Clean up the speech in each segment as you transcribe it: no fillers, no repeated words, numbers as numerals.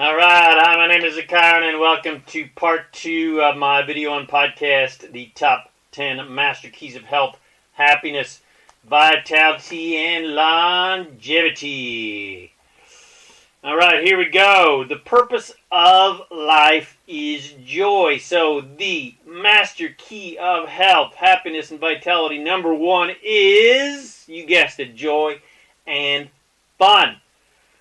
Alright, hi, my name is ZaKaiRan and welcome to part 2 of my video and podcast, the top 10 master keys of health, happiness, vitality, and longevity. Alright, here we go. The purpose of life is joy. So the master key of health, happiness, and vitality, number 1 is, you guessed it, joy and fun.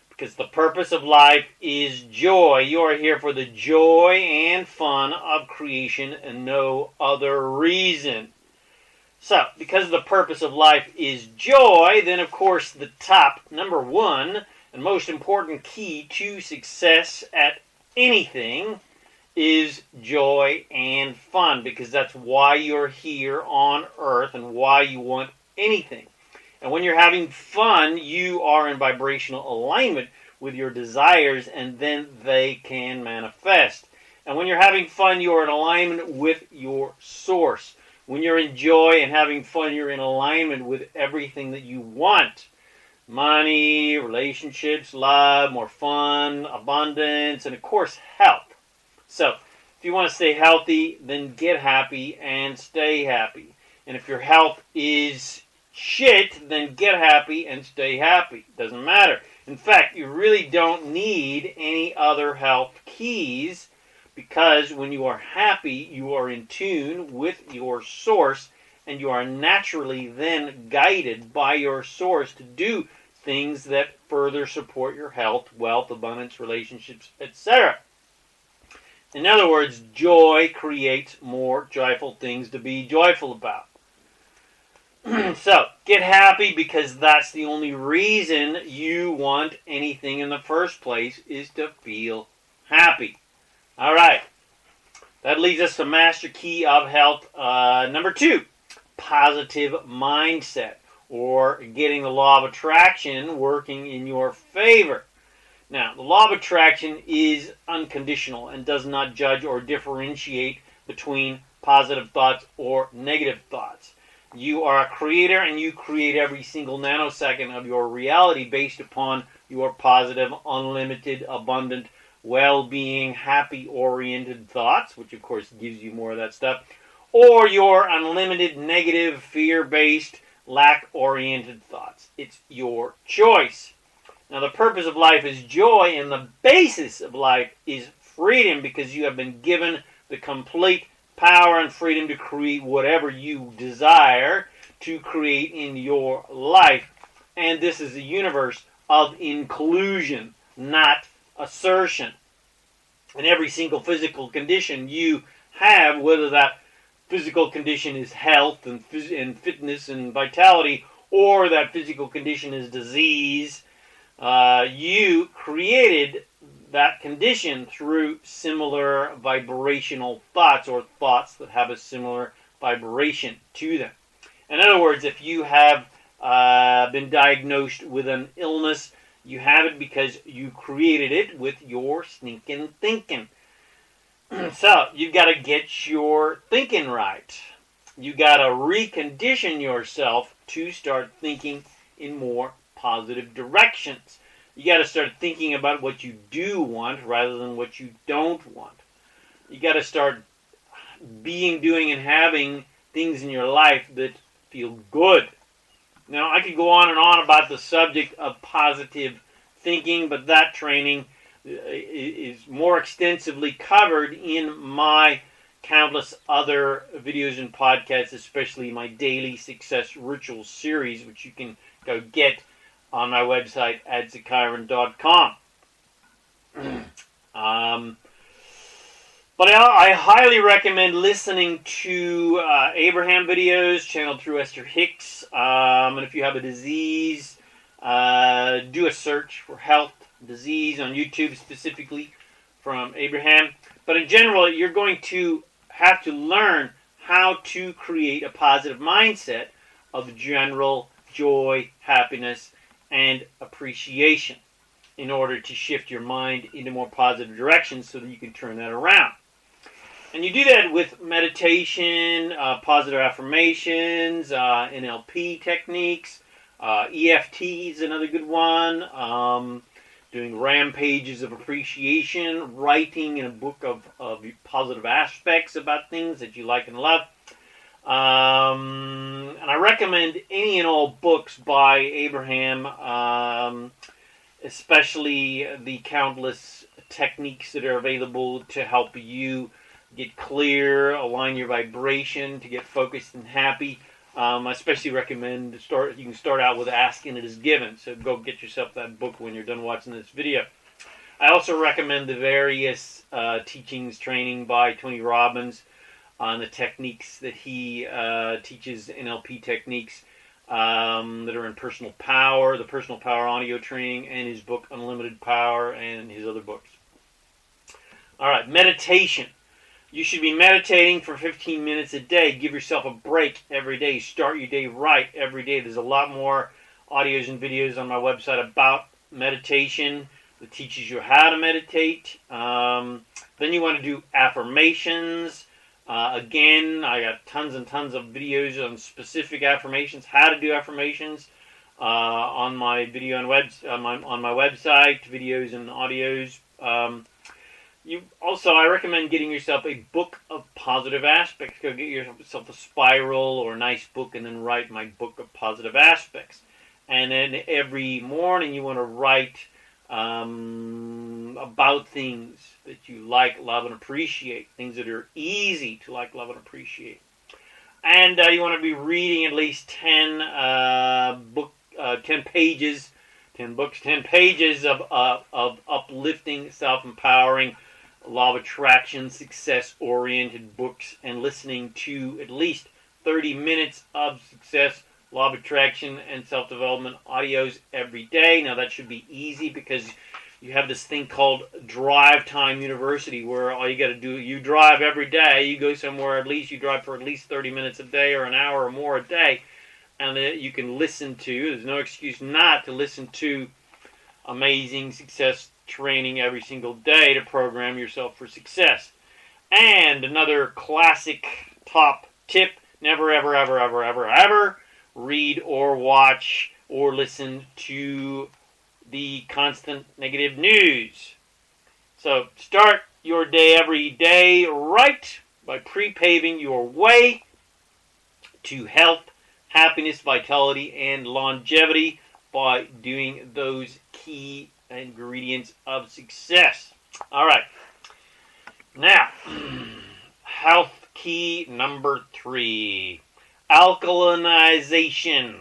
Because the purpose of life is joy. You are here for the joy and fun of creation and no other reason. So, because the purpose of life is joy, then of course the top, number 1, and most important key to success at anything is joy and fun. Because that's why you're here on earth and why you want anything. And when you're having fun, you are in vibrational alignment with your desires, and then they can manifest. And when you're having fun, you're in alignment with your source. When you're in joy and having fun, you're in alignment with everything that you want. Money, relationships, love, more fun, abundance, and of course, health. So, if you want to stay healthy, then get happy and stay happy. And if your health is shit, then get happy and stay happy. Doesn't matter. In fact, you really don't need any other health keys, because when you are happy, you are in tune with your source, and you are naturally then guided by your source to do things that further support your health, wealth, abundance, relationships, etc. In other words, joy creates more joyful things to be joyful about. So, get happy, because that's the only reason you want anything in the first place, is to feel happy. Alright, that leads us to master key of health. Number 2, positive mindset, or getting the law of attraction working in your favor. Now, the law of attraction is unconditional and does not judge or differentiate between positive thoughts or negative thoughts. You are a creator, and you create every single nanosecond of your reality based upon your positive, unlimited, abundant, well-being, happy-oriented thoughts, which of course gives you more of that stuff, or your unlimited, negative, fear-based, lack-oriented thoughts. It's your choice. Now, the purpose of life is joy, and the basis of life is freedom, because you have been given the complete power and freedom to create whatever you desire to create in your life. And this is a universe of inclusion, not assertion. And every single physical condition you have, whether that physical condition is health and fitness and vitality, or that physical condition is disease, you created that condition through similar vibrational thoughts, or thoughts that have a similar vibration to them. In other words, if you have been diagnosed with an illness, you have it because you created it with your stinking thinking. So, you've got to get your thinking right. You've got to recondition yourself to start thinking in more positive directions. You got to start thinking about what you do want rather than what you don't want. You got to start being, doing, and having things in your life that feel good. Now, I could go on and on about the subject of positive thinking, but that training is more extensively covered in my countless other videos and podcasts, especially my Daily Success Rituals series, which you can go get on my website at ZaKaiRan.com. But I highly recommend listening to Abraham videos channeled through Esther Hicks. And if you have a disease, do a search for health disease on YouTube, specifically from Abraham. But in general, you're going to have to learn how to create a positive mindset of general joy, happiness, and appreciation in order to shift your mind into more positive directions so that you can turn that around. And you do that with meditation, positive affirmations, NLP techniques, EFT is another good one, doing rampages of appreciation, writing in a book of positive aspects about things that you like and love. And I recommend any and all books by Abraham, especially the countless techniques that are available to help you get clear, align your vibration, to get focused and happy. I especially recommend you can start out with Ask and It Is Given. So go get yourself that book when you're done watching this video. I also recommend the various teachings, training by Tony Robbins on the techniques that he teaches, NLP techniques that are in Personal Power, the Personal Power audio training, and his book Unlimited Power, and his other books. All right, meditation. You should be meditating for 15 minutes a day. Give yourself a break every day. Start your day right every day. There's a lot more audios and videos on my website about meditation that teaches you how to meditate. Then you want to do affirmations. Again, I got tons and tons of videos on specific affirmations, how to do affirmations on my video and on my website, videos and audios. I recommend getting yourself a book of positive aspects. Go get yourself a spiral or a nice book and then write my book of positive aspects. And then every morning you want to write about things that you like, love, and appreciate. Things that are easy to like, love, and appreciate. And you want to be reading at least 10 pages of uplifting, self-empowering, law of attraction, success-oriented books, and listening to at least 30 minutes of success, law of attraction, and self-development audios every day. Now that should be easy because you have this thing called Drive Time University where all you got to do, you drive every day, you go somewhere, at least you drive for at least 30 minutes a day or an hour or more a day, and you can listen to, there's no excuse not to listen to amazing success training every single day to program yourself for success. And another classic top tip, never ever ever ever ever ever read or watch or listen to the constant negative news. So start your day every day right by pre-paving your way to health, happiness, vitality, and longevity by doing those key ingredients of success. All right. Now, health key number 3, alkalinization.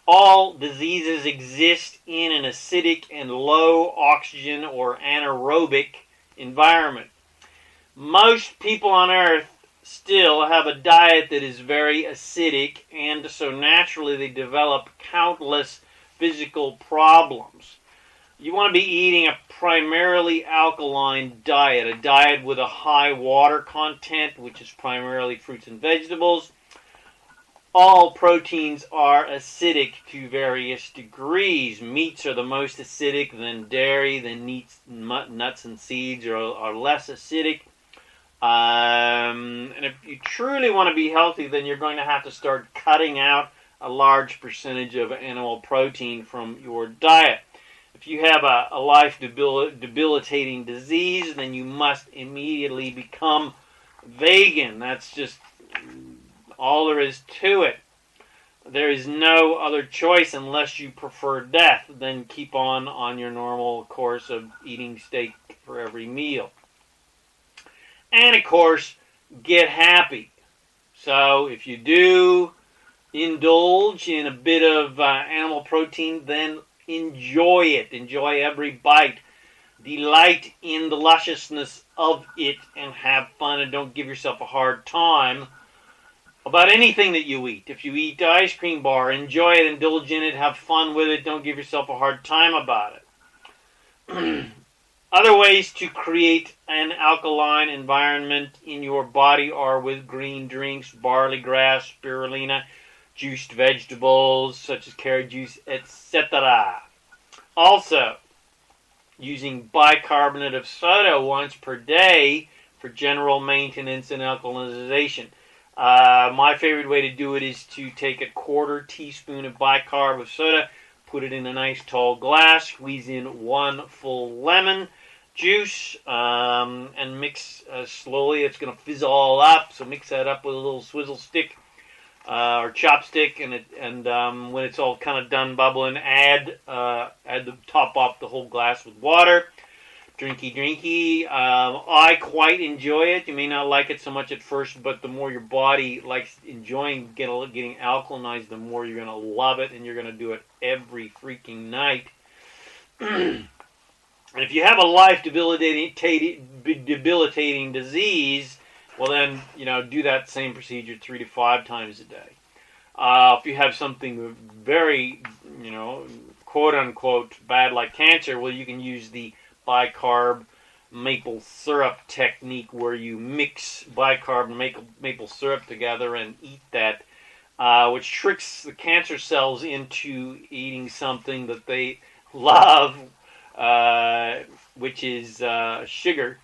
All diseases exist in an acidic and low oxygen or anaerobic environment. Most people on Earth still have a diet that is very acidic, and so naturally they develop countless physical problems. You want to be eating a primarily alkaline diet, a diet with a high water content, which is primarily fruits and vegetables. All proteins are acidic to various degrees. Meats are the most acidic, then dairy, then nuts and seeds are less acidic. And if you truly want to be healthy, then you're going to have to start cutting out a large percentage of animal protein from your diet. If you have a life debilitating disease, then you must immediately become vegan. That's just all there is to it. There is no other choice unless you prefer death. Then keep on your normal course of eating steak for every meal. And of course, get happy. So if you do indulge in a bit of animal protein, then enjoy it. Enjoy every bite. Delight in the lusciousness of it and have fun, and don't give yourself a hard time about anything that you eat. If you eat the ice cream bar, enjoy it, indulge in it, have fun with it. Don't give yourself a hard time about it. Other ways to create an alkaline environment in your body are with green drinks, barley grass, spirulina, juiced vegetables such as carrot juice, etc. Also, using bicarbonate of soda once per day for general maintenance and alkalization. My favorite way to do it is to take a 1/4 teaspoon of bicarb of soda, Put it in a nice tall glass, squeeze in 1 full lemon juice, and mix slowly. It's going to fizzle all up, so mix that up with a little swizzle stick or chopstick, and when it's all kind of done bubbling, add the top off the whole glass with water. Drinky. I quite enjoy it. You may not like it so much at first, but the more your body likes enjoying getting alkalinized, the more you're going to love it, and you're going to do it every freaking night. And if you have a life debilitating disease, well then, do that same procedure 3 to 5 times a day. If you have something very, quote unquote bad like cancer, well, you can use the bicarb maple syrup technique, where you mix bicarb and maple syrup together and eat that, which tricks the cancer cells into eating something that they love, which is sugar,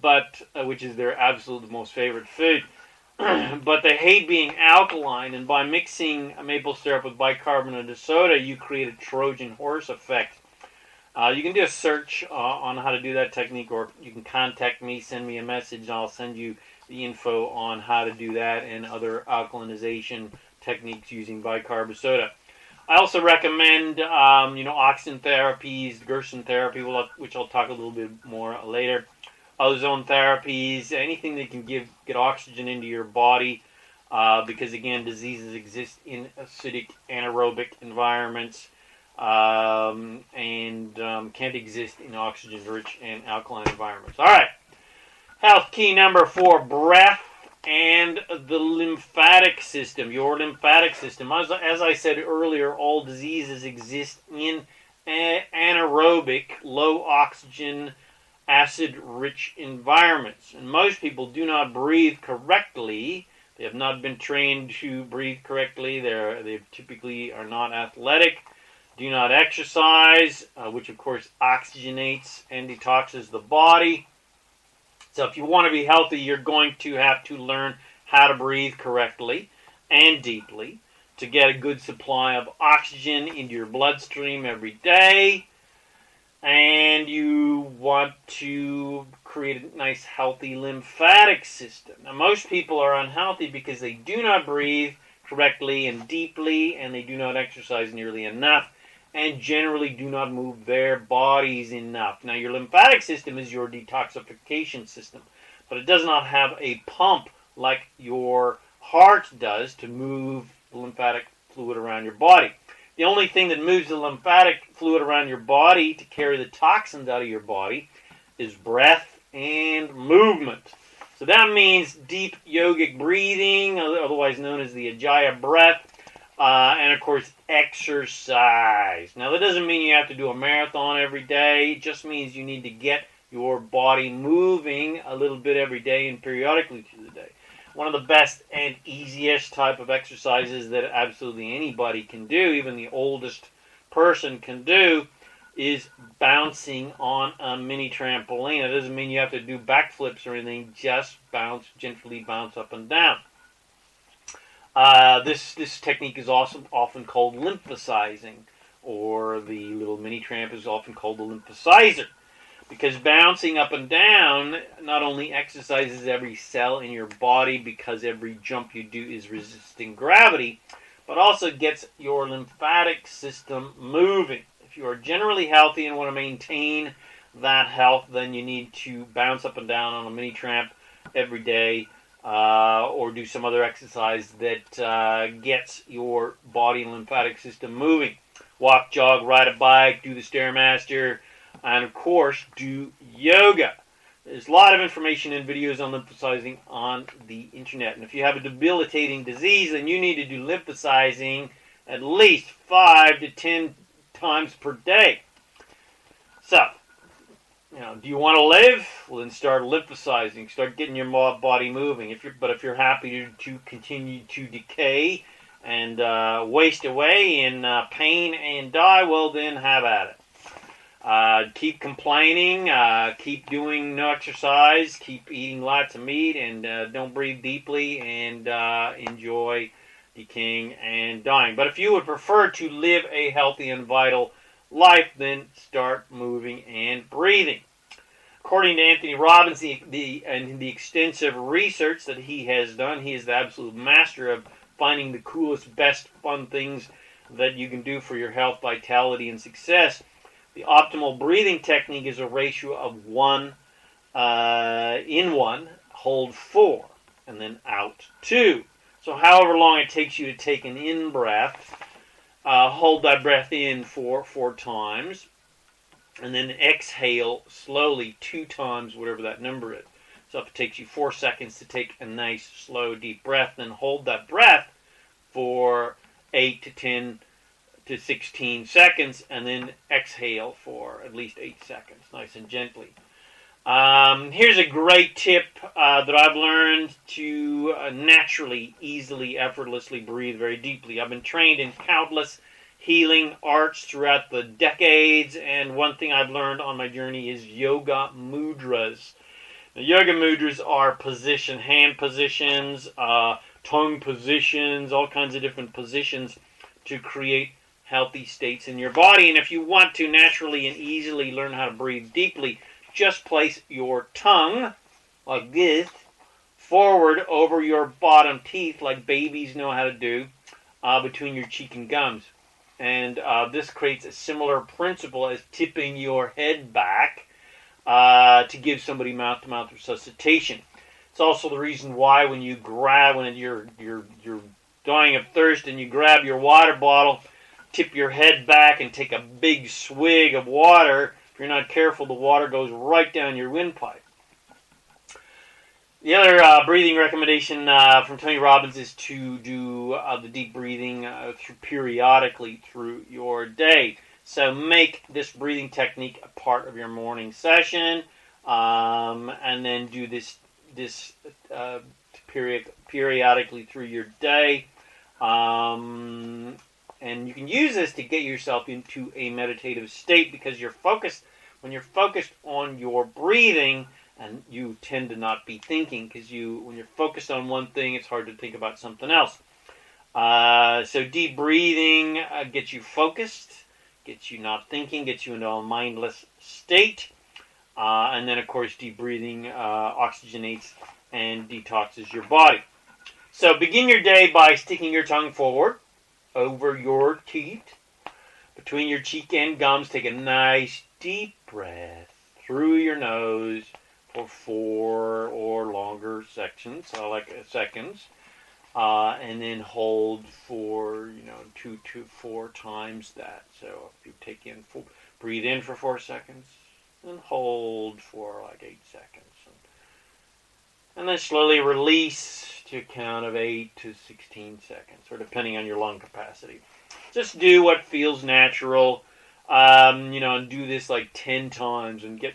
but which is their absolute most favorite food. But they hate being alkaline, and by mixing maple syrup with bicarbonate of soda, you create a Trojan horse effect. You can do a search on how to do that technique, or you can contact me, send me a message, and I'll send you the info on how to do that and other alkalinization techniques using bicarb of soda. I also recommend, oxygen therapies, Gerson therapy, which I'll talk a little bit more later, ozone therapies, anything that can get oxygen into your body, because, again, diseases exist in acidic, anaerobic environments, and can't exist in oxygen-rich and alkaline environments. All right, health key number 4, breath and the lymphatic system, your lymphatic system. As I said earlier, all diseases exist in anaerobic, low oxygen, acid-rich environments. And most people do not breathe correctly. They have not been trained to breathe correctly. They typically are not athletic, do not exercise, which of course oxygenates and detoxes the body. So if you want to be healthy, you're going to have to learn how to breathe correctly and deeply to get a good supply of oxygen into your bloodstream every day. And you want to create a nice, healthy lymphatic system. Now, most people are unhealthy because they do not breathe correctly and deeply, and they do not exercise nearly enough, and generally do not move their bodies enough. Now, your lymphatic system is your detoxification system, but it does not have a pump like your heart does to move the lymphatic fluid around your body. The only thing that moves the lymphatic fluid around your body to carry the toxins out of your body is breath and movement. So that means deep yogic breathing, otherwise known as the Ajaya breath, and of course exercise. Now that doesn't mean you have to do a marathon every day. It just means you need to get your body moving a little bit every day and periodically through the day. One of the best and easiest type of exercises that absolutely anybody can do, even the oldest person can do, is bouncing on a mini trampoline. It doesn't mean you have to do backflips or anything, just gently bounce up and down. This technique is also often called lymphasizing, or the little mini tramp is often called the lymphasizer, because bouncing up and down not only exercises every cell in your body, because every jump you do is resisting gravity, but also gets your lymphatic system moving. If you are generally healthy and want to maintain that health, then you need to bounce up and down on a mini tramp every day, or do some other exercise that gets your body and lymphatic system moving. Walk, jog, ride a bike, do the Stairmaster, and of course, do yoga. There's a lot of information and videos on lymphasizing on the internet. And if you have a debilitating disease, then you need to do lymphasizing at least 5 to 10 times per day. So, do you want to live? Well, then start lymphasizing. Start getting your body moving. If you're happy to continue to decay and waste away in pain and die, well, then have at it. Keep complaining, keep doing no exercise, keep eating lots of meat, and don't breathe deeply, and enjoy decaying, and dying. But if you would prefer to live a healthy and vital life, then start moving and breathing. According to Anthony Robbins, the extensive research that he has done, he is the absolute master of finding the coolest, best, fun things that you can do for your health, vitality, and success. The optimal breathing technique is a ratio of 1 in 1, hold 4, and then out 2. So however long it takes you to take an in breath, hold that breath in for 4 times, and then exhale slowly 2 times, whatever that number is. So if it takes you 4 seconds to take a nice, slow, deep breath, then hold that breath for 8 to 10 to 16 seconds, and then exhale for at least 8 seconds, nice and gently. Here's a great tip that I've learned to naturally, easily, effortlessly breathe very deeply. I've been trained in countless healing arts throughout the decades, and one thing I've learned on my journey is yoga mudras. Now, yoga mudras are hand positions, tongue positions, all kinds of different positions to create healthy states in your body. And if you want to naturally and easily learn how to breathe deeply, just place your tongue like this forward over your bottom teeth, like babies know how to do, between your cheek and gums. And this creates a similar principle as tipping your head back to give somebody mouth-to-mouth resuscitation. It's also the reason why when you're dying of thirst and you grab your water bottle, tip your head back and take a big swig of water. If you're not careful, the water goes right down your windpipe. The other breathing recommendation from Tony Robbins is to do the deep breathing periodically through your day. So make this breathing technique a part of your morning session, and then do this periodically through your day. And you can use this to get yourself into a meditative state, because when you're focused on your breathing, and you tend to not be thinking, because when you're focused on one thing, it's hard to think about something else. So deep breathing gets you focused, gets you not thinking, gets you into a mindless state. And then, of course, deep breathing oxygenates and detoxes your body. So begin your day by sticking your tongue forward over your teeth, between your cheek and gums. Take a nice deep breath through your nose for 4 or longer seconds, and then hold for 2 to 4 times that. So if you breathe in for 4 seconds, and hold for 8 seconds, and then slowly release to a count of 8 to 16 seconds, or depending on your lung capacity. Just do what feels natural, and do this 10 times, and get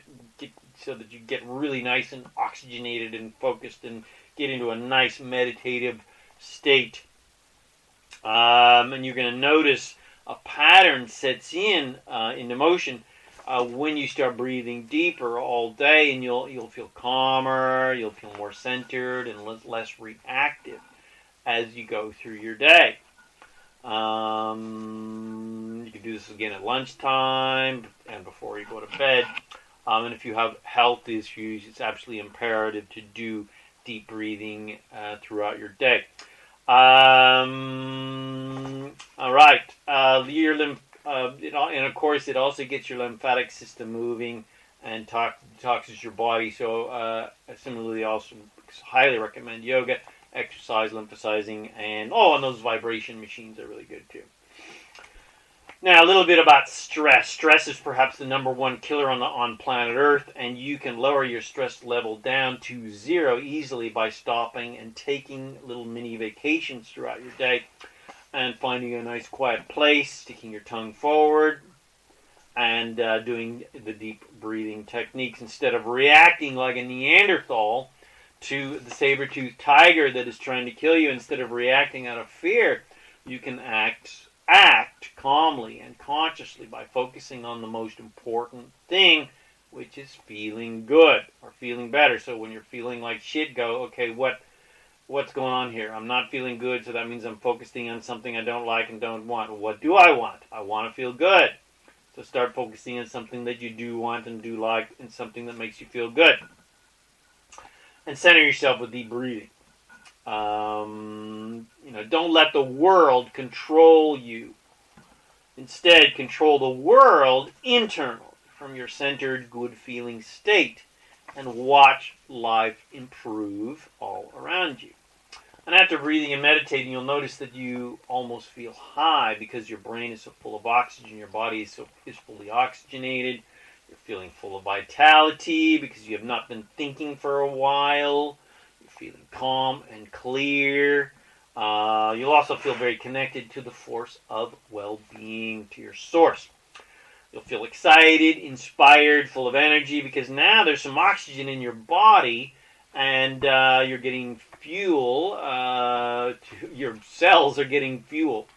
so that you get really nice and oxygenated and focused and get into a nice meditative state. And you're going to notice a pattern sets into motion when you start breathing deeper all day, and you'll feel calmer, you'll feel more centered and less reactive as you go through your day. You can do this again at lunchtime and before you go to bed. And if you have health issues, it's absolutely imperative to do deep breathing throughout your day. All right. And of course, it also gets your lymphatic system moving and detoxes your body. So similarly, also highly recommend yoga, exercise, lymphosizing, and those vibration machines are really good too. Now, a little bit about stress. Stress is perhaps the number one killer on planet Earth, and you can lower your stress level down to 0 easily by stopping and taking little mini vacations throughout your day, and finding a nice quiet place, sticking your tongue forward, and doing the deep breathing techniques instead of reacting like a Neanderthal to the saber-toothed tiger that is trying to kill you. Instead of reacting out of fear, you can act calmly and consciously by focusing on the most important thing, which is feeling good or feeling better. So when you're feeling like shit, go, okay, what what's going on here? I'm not feeling good, so that means I'm focusing on something I don't like and don't want. What do I want? I want to feel good. So start focusing on something that you do want and do like, and something that makes you feel good. And center yourself with deep breathing. Don't let the world control you. Instead, control the world internally from your centered, good-feeling state, and watch life improve all around you. And after breathing and meditating, you'll notice that you almost feel high because your brain is so full of oxygen, your body is fully oxygenated. You're feeling full of vitality because you have not been thinking for a while. You're feeling calm and clear. You'll also feel very connected to the force of well-being, to your source. You'll feel excited, inspired, full of energy because now there's some oxygen in your body and you're getting fuel. Your cells are getting fuel.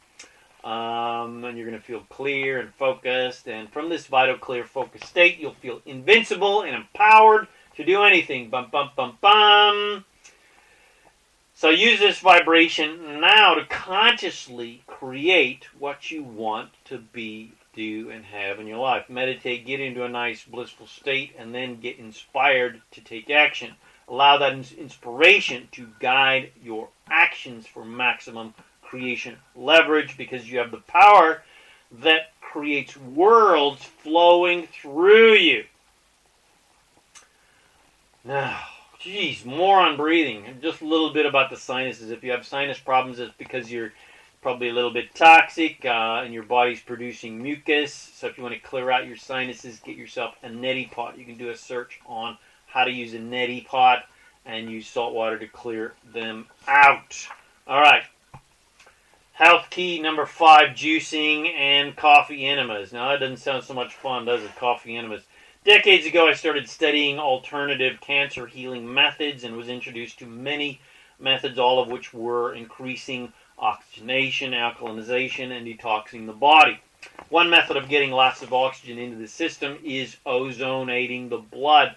And you're going to feel clear and focused. And from this vital, clear, focused state, you'll feel invincible and empowered to do anything. Bum, bum, bum, bum. So use this vibration now to consciously create what you want to be, do, and have in your life. Meditate, get into a nice, blissful state, and then get inspired to take action. Allow that inspiration to guide your actions for maximum creation leverage because you have the power that creates worlds flowing through you. Now, geez, more on breathing. Just a little bit about the sinuses. If you have sinus problems, it's because you're probably a little bit toxic and your body's producing mucus. So if you want to clear out your sinuses, get yourself a neti pot. You can do a search on how to use a neti pot and use salt water to clear them out. All right. Health key number 5, juicing and coffee enemas. Now, that doesn't sound so much fun, does it? Coffee enemas. Decades ago, I started studying alternative cancer healing methods and was introduced to many methods, all of which were increasing oxygenation, alkalinization, and detoxing the body. One method of getting lots of oxygen into the system is ozonating the blood.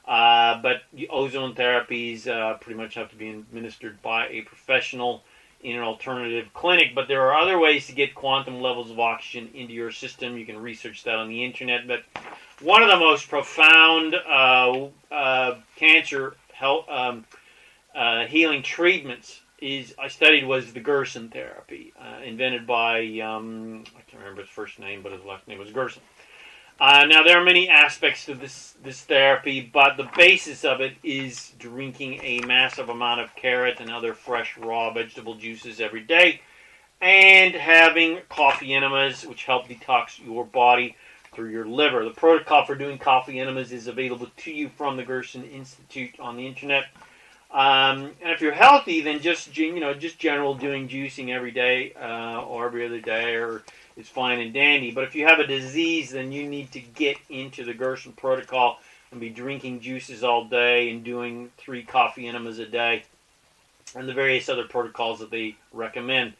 But ozone therapies pretty much have to be administered by a professional in an alternative clinic. But there are other ways to get quantum levels of oxygen into your system. You can research that on the internet. But one of the most profound cancer health, healing treatments I studied was the Gerson therapy, invented by, I can't remember his first name, but his last name was Gerson. Now, there are many aspects to this therapy, but the basis of it is drinking a massive amount of carrot and other fresh, raw vegetable juices every day, and having coffee enemas, which help detox your body through your liver. The protocol for doing coffee enemas is available to you from the Gerson Institute on the internet. And if you're healthy, then just general doing juicing every day or every other day is fine and dandy. But if you have a disease, then you need to get into the Gerson protocol and be drinking juices all day and doing 3 coffee enemas a day and the various other protocols that they recommend.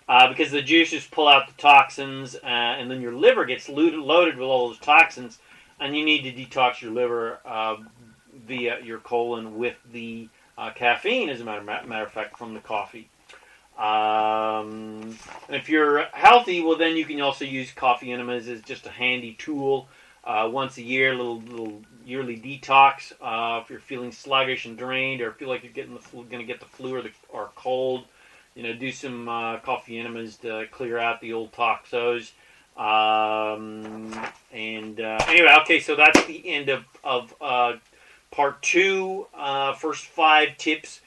Because the juices pull out the toxins and then your liver gets loaded with all those toxins, and you need to detox your liver via your colon with the caffeine, as a matter of fact, from the coffee. And if you're healthy, well, then you can also use coffee enemas as just a handy tool once a year, little yearly detox. If you're feeling sluggish and drained, or feel like you're going to get the flu or cold, do some coffee enemas to clear out the old toxos. Anyway, okay, so that's the end of part 2, first 5 tips,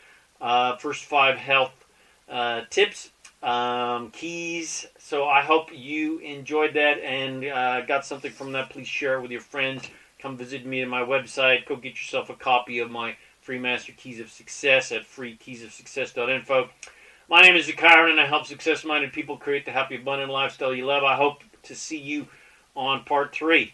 first 5 health tips, keys. So I hope you enjoyed that and got something from that. Please share it with your friends. Come visit me at my website. Go get yourself a copy of my free Master Keys of Success at freekeysofsuccess.info. My name is ZaKaiRan, and I help success-minded people create the happy, abundant lifestyle you love. I hope to see you on part 3.